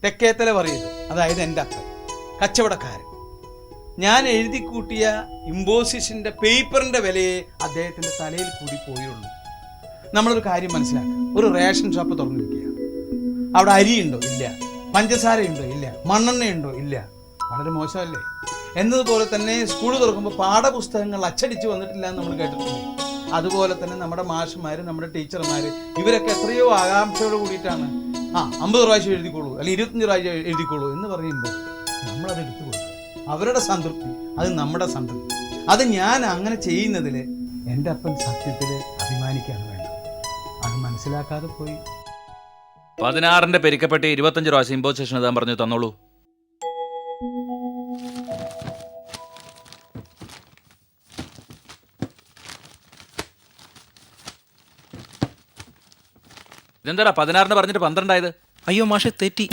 തെക്കേത്തല പറയുന്നത്, അതായത് എൻ്റെ അപ്പൻ കച്ചവടക്കാരൻ. ഞാൻ എഴുതി കൂട്ടിയ ഇമ്പോസിഷൻ്റെ പേപ്പറിൻ്റെ വിലയെ അദ്ദേഹത്തിൻ്റെ തലയിൽ കൂടി പോയുള്ളൂ. നമ്മളൊരു കാര്യം മനസ്സിലാക്കുക, ഒരു റേഷൻ ഷോപ്പ് തുറന്നിരിക്കുക. അവിടെ അരിയുണ്ടോ? ഇല്ല. പഞ്ചസാരയുണ്ടോ? ഇല്ല. മണ്ണെണ്ണയുണ്ടോ? ഇല്ല. വളരെ മോശമല്ലേ? എന്നതുപോലെ തന്നെ സ്കൂൾ തുറക്കുമ്പോൾ പാഠപുസ്തകങ്ങൾ അച്ചടിച്ച് വന്നിട്ടില്ല എന്ന് നമ്മൾ കേട്ടിട്ടുണ്ട്. അതുപോലെ തന്നെ നമ്മുടെ മാഷുമാർ, നമ്മുടെ ടീച്ചർമാർ, ഇവരൊക്കെ എത്രയോ ആകാംക്ഷയോട് കൂടിയിട്ടാണ് 50 പ്രാവശ്യം എഴുതിക്കോളൂ അല്ലെങ്കിൽ 25 പ്രാവശ്യം എഴുതിക്കോളൂ എന്ന് പറയുമ്പോൾ നമ്മളത് എടുത്തു കൊടുക്കും. അവരുടെ സംതൃപ്തി അത് നമ്മുടെ സംതൃപ്തി. അത് ഞാൻ അങ്ങനെ ചെയ്യുന്നതിൽ എൻ്റെ അപ്പൻ സത്യത്തിൽ അഭിമാനിക്കാണ് വേണ്ടത്. അത് മനസ്സിലാക്കാതെ പോയി. 16ന്റെ പെരുക്കപ്പെട്ടി 25 പ്രാവശ്യം ഇമ്പോസിഷൻ എഴുതാൻ പറഞ്ഞു തന്നോളൂ. ഇതെന്താടാ 16ന് പറഞ്ഞിട്ട് 12 ആയത്? അയ്യോ മാഷെ തെറ്റി.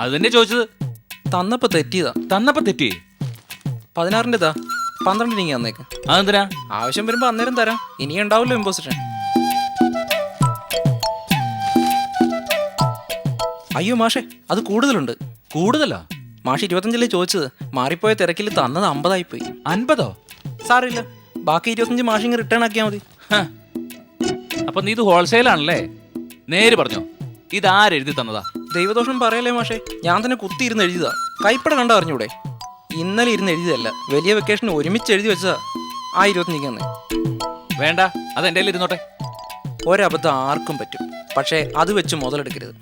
അത് തന്നെ ചോദിച്ചത്. തന്നപ്പോ തെറ്റിയതാ. തന്നപ്പോ തെറ്റി. 16ൻ്റെതാ 12 ഇങ്ങി തന്നേക്ക്. അതെന്തിനാ? ആവശ്യം വരുമ്പോ അന്നേരം തരാം. ഇനി ഉണ്ടാവില്ലോ ഇമ്പോസിഷൻ. അയ്യോ മാഷെ അത് കൂടുതലുണ്ട്. കൂടുതലാ? മാഷ് 25 ചോദിച്ചത്, മാറിപ്പോയ തിരക്കിൽ തന്നത് 50 ആയിപ്പോയി. 50? സാറില്ല, ബാക്കി 25 മാഷിങ് റിട്ടേൺ ആക്കിയാൽ മതി. അപ്പൊ നീ ഇത് ഹോൾസെയിൽ ആണല്ലേ? നേര് പറഞ്ഞോ, ഇതാരെഴുതി തന്നതാ? ദൈവദോഷം പറയല്ലേ മാഷെ, ഞാൻ തന്നെ കുത്തിയിരുന്ന് എഴുതിയതാ. കൈപ്പട കണ്ട അറിഞ്ഞൂടെ? ഇന്നലെ ഇരുന്ന് എഴുതിയതല്ല, വലിയ വെക്കേഷന് ഒരുമിച്ച് എഴുതി വെച്ചതാ. ആ 25 തന്നെ വേണ്ട, അത് എൻ്റെ കയ്യിൽ ഇരുന്നോട്ടെ. ഒരബദ്ധം ആർക്കും പറ്റും, പക്ഷേ അത് വെച്ച് മുതലെടുക്കരുത്.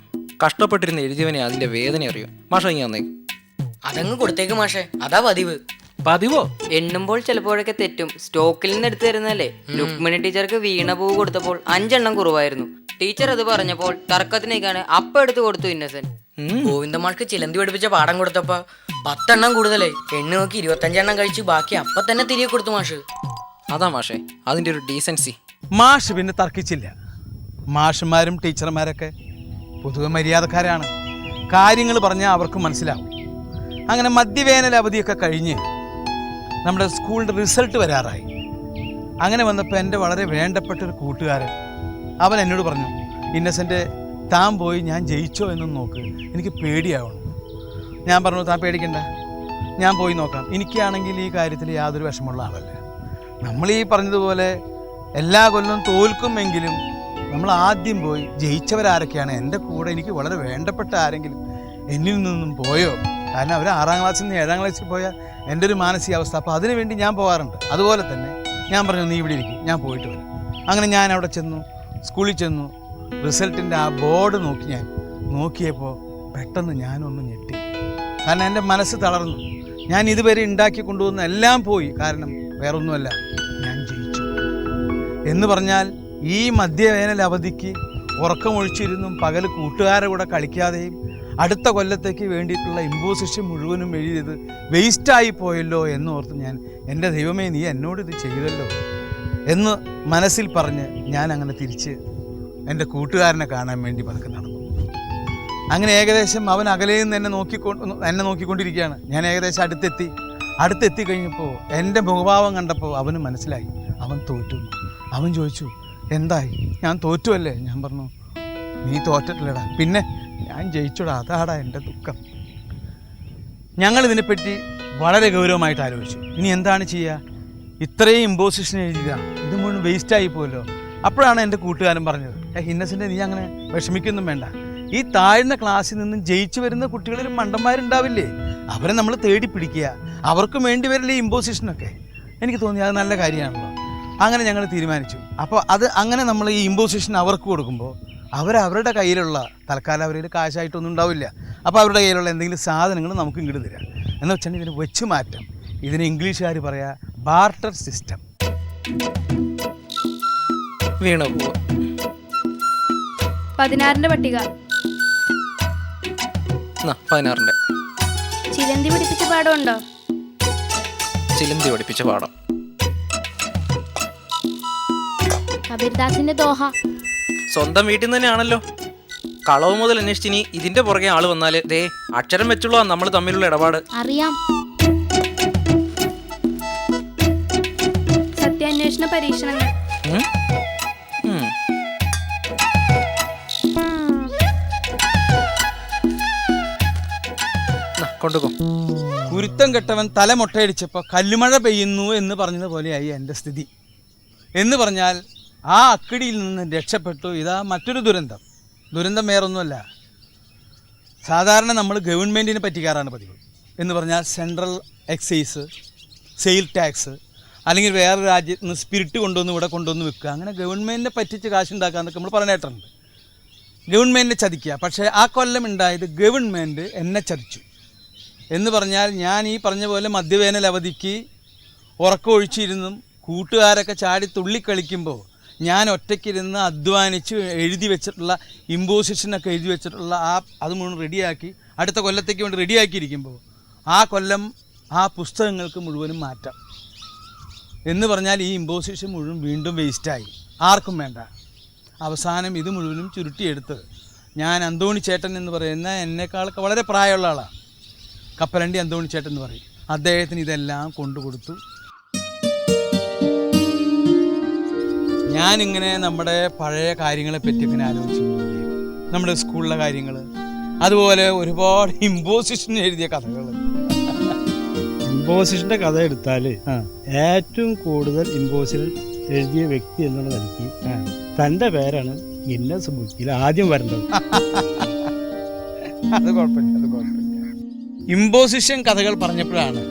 കഷ്ടപ്പെട്ടിരുന്ന് എഴുതിയവനെ അതിന്റെ വേദന അറിയും. മാഷ ഇങ്ങനെ വന്നേ. അതങ്ങ് കൊടുത്തേക്ക് മാഷെ, അതാ പതിവ്. പതിവോ? എണ്ണുമ്പോൾ ചിലപ്പോഴൊക്കെ തെറ്റും. സ്റ്റോക്കിൽ നിന്ന് എടുത്തു തരുന്നല്ലേ. രുക്മിണി ടീച്ചർക്ക് വീണപൂവ് കൊടുത്തപ്പോൾ 5 എണ്ണം കുറവായിരുന്നു. ടീച്ചർ അത് പറഞ്ഞപ്പോൾ തർക്കത്തിനേക്കാണ് അപ്പം എടുത്ത് കൊടുത്തു ഇന്നസെന്റ്. ഗോവിന്ദമാർക്ക് ചിലന്തി പഠിപ്പിച്ച പാഠം കൊടുത്തപ്പോ 10 എണ്ണം കൂടുതലായി. എണ്ണ നോക്കി 25 എണ്ണം കഴിച്ച് ബാക്കി അപ്പൊ തന്നെ തിരികെ കൊടുത്തു മാഷ്. അതാ മാഷെ അതിന്റെ ഒരു ഡീസൻസി. മാഷ് പിന്നെ തർക്കിച്ചില്ല. മാഷുമാരും ടീച്ചർമാരൊക്കെ പൊതുവെ മര്യാദക്കാരാണ്. കാര്യങ്ങൾ പറഞ്ഞാൽ അവർക്ക് മനസ്സിലാവും. അങ്ങനെ മധ്യവേനൽ അവധിയൊക്കെ കഴിഞ്ഞ് നമ്മുടെ സ്കൂളിൻ്റെ റിസൾട്ട് വരാറായി. അങ്ങനെ വന്നപ്പോൾ എൻ്റെ വളരെ വേണ്ടപ്പെട്ടൊരു കൂട്ടുകാരൻ അവൻ എന്നോട് പറഞ്ഞു, ഇന്നസെൻ്റ് താൻ പോയി ഞാൻ ജയിച്ചോ എന്നൊന്ന് നോക്ക്, എനിക്ക് പേടിയാവണം. ഞാൻ പറഞ്ഞു, താൻ പേടിക്കണ്ട, ഞാൻ പോയി നോക്കാം. എനിക്കാണെങ്കിൽ ഈ കാര്യത്തിൽ യാതൊരു വിഷമമുള്ള ആളല്ല. നമ്മൾ ഈ പറഞ്ഞതുപോലെ എല്ലാ കൊല്ലവും തോൽക്കുമെങ്കിലും നമ്മൾ ആദ്യം പോയി ജയിച്ചവരാരൊക്കെയാണ്, എൻ്റെ കൂടെ എനിക്ക് വളരെ വേണ്ടപ്പെട്ട ആരെങ്കിലും എന്നിൽ നിന്നും പോയോ? കാരണം അവർ 6ാം ക്ലാസ്സിൽ നിന്ന് 7ാം ക്ലാസ്സിൽ പോയാൽ എൻ്റെ ഒരു മാനസികാവസ്ഥ. അപ്പോൾ അതിനു വേണ്ടി ഞാൻ പോകാറുണ്ട്. അതുപോലെ തന്നെ ഞാൻ പറഞ്ഞു, നീ ഇവിടെ ഇരിക്കും, ഞാൻ പോയിട്ട് വരാം. അങ്ങനെ ഞാൻ അവിടെ ചെന്നു, സ്കൂളിൽ ചെന്നു. റിസൾട്ടിൻ്റെ ആ ബോർഡ് നോക്കി ഞാൻ നോക്കിയപ്പോൾ പെട്ടെന്ന് ഞാനൊന്ന് ഞെട്ടി. കാരണം എൻ്റെ മനസ്സ് തളർന്നു. ഞാൻ ഇതുവരെ ഉണ്ടാക്കി കൊണ്ടുവന്ന എല്ലാം പോയി. കാരണം വേറൊന്നുമല്ല, ഞാൻ ജയിച്ചു എന്ന് പറഞ്ഞാൽ ഈ മധ്യവേനൽ അവധിക്ക് ഉറക്കമൊഴിച്ചിരുന്നും പകൽ കൂട്ടുകാരുടെ കൂടെ കളിക്കാതെയും അടുത്ത കൊല്ലത്തേക്ക് വേണ്ടിയിട്ടുള്ള ഇമ്പോസിഷൻ മുഴുവനും എഴുതിയത് വേസ്റ്റായി പോയല്ലോ എന്നോർത്ത് ഞാൻ, എൻ്റെ ദൈവമേ നീ എന്നോട് ഇത് ചെയ്തല്ലോ എന്ന് മനസ്സിൽ പറഞ്ഞ് ഞാൻ അങ്ങനെ തിരിച്ച് എൻ്റെ കൂട്ടുകാരനെ കാണാൻ വേണ്ടി പതുക്കെ നടന്നു. അങ്ങനെ ഏകദേശം അവൻ അകലയിൽ നിന്ന് എന്നെ നോക്കിക്കൊണ്ടിരിക്കുകയാണ്. ഞാൻ ഏകദേശം അടുത്തെത്തി കഴിഞ്ഞപ്പോൾ എൻ്റെ മുഖഭാവം കണ്ടപ്പോൾ അവന് മനസ്സിലായി അവൻ തോറ്റു. അവൻ ചോദിച്ചു, എന്തായി? ഞാൻ തോറ്റുമല്ലേ? ഞാൻ പറഞ്ഞു, നീ തോറ്റിട്ടില്ലടാ, പിന്നെ ഞാൻ ജയിച്ചുടാ, അതാടാ എൻ്റെ ദുഃഖം. ഞങ്ങളിതിനെപ്പറ്റി വളരെ ഗൗരവമായിട്ട് ആലോചിച്ചു. ഇനി എന്താണ് ചെയ്യുക? ഇത്രയും ഇമ്പോസിഷൻ എഴുതിയതാ, ഇത് മുഴുവൻ വേസ്റ്റായി പോയല്ലോ. അപ്പോഴാണ് എൻ്റെ കൂട്ടുകാരൻ പറഞ്ഞത്, ഇന്നസെൻ്റ് നീ അങ്ങനെ വിഷമിക്കൊന്നും വേണ്ട. ഈ താഴ്ന്ന ക്ലാസ്സിൽ നിന്നും ജയിച്ചു വരുന്ന കുട്ടികളിൽ മണ്ടന്മാരുണ്ടാവില്ലേ, അവരെ നമ്മൾ തേടി പിടിക്കുക. അവർക്കും വേണ്ടി വരില്ലേ ഇമ്പോസിഷനൊക്കെ. എനിക്ക് തോന്നി അത് നല്ല കാര്യമാണല്ലോ. അങ്ങനെ ഞങ്ങൾ തീരുമാനിച്ചു. അപ്പോൾ അത് അങ്ങനെ നമ്മൾ ഈ ഇമ്പോസിഷൻ അവർക്ക് കൊടുക്കുമ്പോൾ അവരവരുടെ കയ്യിലുള്ള, തൽക്കാലം അവരുടെ കാശായിട്ടൊന്നും ഉണ്ടാവില്ല, അപ്പോൾ അവരുടെ കയ്യിലുള്ള എന്തെങ്കിലും സാധനങ്ങൾ നമുക്ക് ഇങ്ങോട്ട് തരാം. എന്ന് വെച്ചാൽ ഇതിന് വെച്ച് മാറ്റം. ഇതിന് ഇംഗ്ലീഷുകാർ പറയാ ബാർട്ടർ സിസ്റ്റം. വീണ പോവാ. 16ന്റെ പട്ടിക. 16ന്റെ ചിലന്തി പിടിപ്പിച്ച പാഠമുണ്ടോ? ചിലന്തി പഠിപ്പിച്ച പാഠം. കബീർദാസിന്റെ ദോഹ. സ്വന്തം വീട്ടിൽ നിന്ന് തന്നെയാണല്ലോ. കളവ് മുതൽ അന്വേഷിച്ചിനി ഇതിന്റെ പുറകെ ആള് വന്നാല് ദേ അക്ഷരം വെച്ചുള്ള നമ്മൾ തമ്മിലുള്ള ഇടപാട് അറിയാം. സത്യാന്വേഷണ പരീക്ഷണങ്ങൾ. കൊണ്ടുപോ. കുരുത്തം കെട്ടവൻ തല മുട്ടയടിച്ചപ്പോൾ കല്ലുമഴ പെയ്യുന്നു എന്ന് പറഞ്ഞതുപോലെയായി എൻ്റെ സ്ഥിതി. എന്ന് പറഞ്ഞാൽ ആ അക്കിടിയിൽ നിന്ന് രക്ഷപ്പെട്ടു. ഇതാ മറ്റൊരു ദുരന്തം വേറൊന്നുമല്ല. സാധാരണ നമ്മൾ ഗവൺമെൻറ്റിനെ പറ്റിക്കാറാണ് പതിവ്. എന്ന് പറഞ്ഞാൽ സെൻട്രൽ എക്സൈസ്, സെയിൽ ടാക്സ്, അല്ലെങ്കിൽ വേറെ രാജ്യത്ത് നിന്ന് സ്പിരിറ്റ് കൊണ്ടുവന്ന് ഇവിടെ കൊണ്ടുവന്ന് വിൽക്കുക, അങ്ങനെ ഗവൺമെൻറ്റിനെ പറ്റിച്ച് കാശുണ്ടാക്കുക എന്നൊക്കെ നമ്മൾ പറഞ്ഞിട്ടുണ്ട്. ഗവൺമെൻറ്റിനെ ചതിക്കുക. പക്ഷേ ആ കൊല്ലം ഉണ്ടായത് ഗവൺമെൻറ് എന്നെ ചതിച്ചു. എന്ന് പറഞ്ഞാൽ ഞാൻ ഈ പറഞ്ഞ പോലെ മദ്യവേനൽ അവധിക്ക് ഉറക്കമൊഴിച്ചിരുന്നും കൂട്ടുകാരൊക്കെ ചാടി തുള്ളിക്കളിക്കുമ്പോൾ ഞാൻ ഒറ്റയ്ക്കിരുന്ന് അധ്വാനിച്ച് എഴുതി വെച്ചിട്ടുള്ള ഇമ്പോസിഷനൊക്കെ എഴുതി വെച്ചിട്ടുള്ള അത് മുഴുവൻ റെഡിയാക്കി അടുത്ത കൊല്ലത്തേക്ക് വേണ്ടി റെഡിയാക്കിയിരിക്കുമ്പോൾ ആ കൊല്ലം ആ പുസ്തകങ്ങൾക്ക് മുഴുവനും മാറ്റാം. എന്ന് പറഞ്ഞാൽ ഈ ഇമ്പോസിഷൻ മുഴുവൻ വീണ്ടും വേസ്റ്റായി, ആർക്കും വേണ്ട. അവസാനം ഇത് മുഴുവനും ചുരുട്ടിയെടുത്ത് ഞാൻ അന്തോണി ചേട്ടൻ എന്ന് പറയുന്ന എന്നെക്കാളൊക്കെ വളരെ പ്രായമുള്ള ആളാണ്, കപ്പലണ്ടി അന്തോണി ചേട്ടൻ എന്ന് പറയും, അദ്ദേഹത്തിന് ഇതെല്ലാം കൊണ്ടുകൊടുത്തു. ഞാനിങ്ങനെ നമ്മുടെ പഴയ കാര്യങ്ങളെപ്പറ്റി ഇങ്ങനെ ആലോചിച്ചുകൊണ്ടിരിക്കും. നമ്മുടെ സ്കൂളിലെ കാര്യങ്ങൾ, അതുപോലെ ഒരുപാട് ഇമ്പോസിഷൻ എഴുതിയ കഥകൾ. ഇമ്പോസിഷന്റെ കഥ എടുത്താൽ ഏറ്റവും കൂടുതൽ ഇമ്പോസിഷൻ എഴുതിയ വ്യക്തി എന്നുള്ള നിലയ്ക്ക് തൻ്റെ പേരാണ് ഗിന്നസ് ബുക്കിൽ ആദ്യം വരേണ്ടത്. അത് കുഴപ്പമില്ല. ഇമ്പോസിഷൻ കഥകൾ പറഞ്ഞപ്പോഴാണ്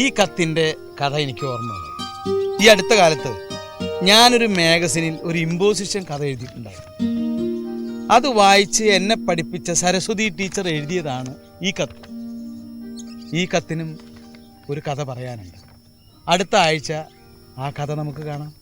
ഈ കത്തിൻ്റെ കഥ എനിക്ക് ഓർമ്മ വന്നത്. ഈ അടുത്ത കാലത്ത് ഞാനൊരു മാഗസിനിൽ ഒരു ഇമ്പോസിഷൻ കഥ എഴുതിയിട്ടുണ്ടായിരുന്നു. അത് വായിച്ച് എന്നെ പഠിപ്പിച്ച സരസ്വതി ടീച്ചർ എഴുതിയതാണ് ഈ കത്ത്. ഈ കത്തിനും ഒരു കഥ പറയാനുണ്ട്. അടുത്ത ആഴ്ച ആ കഥ നമുക്ക് കാണാം.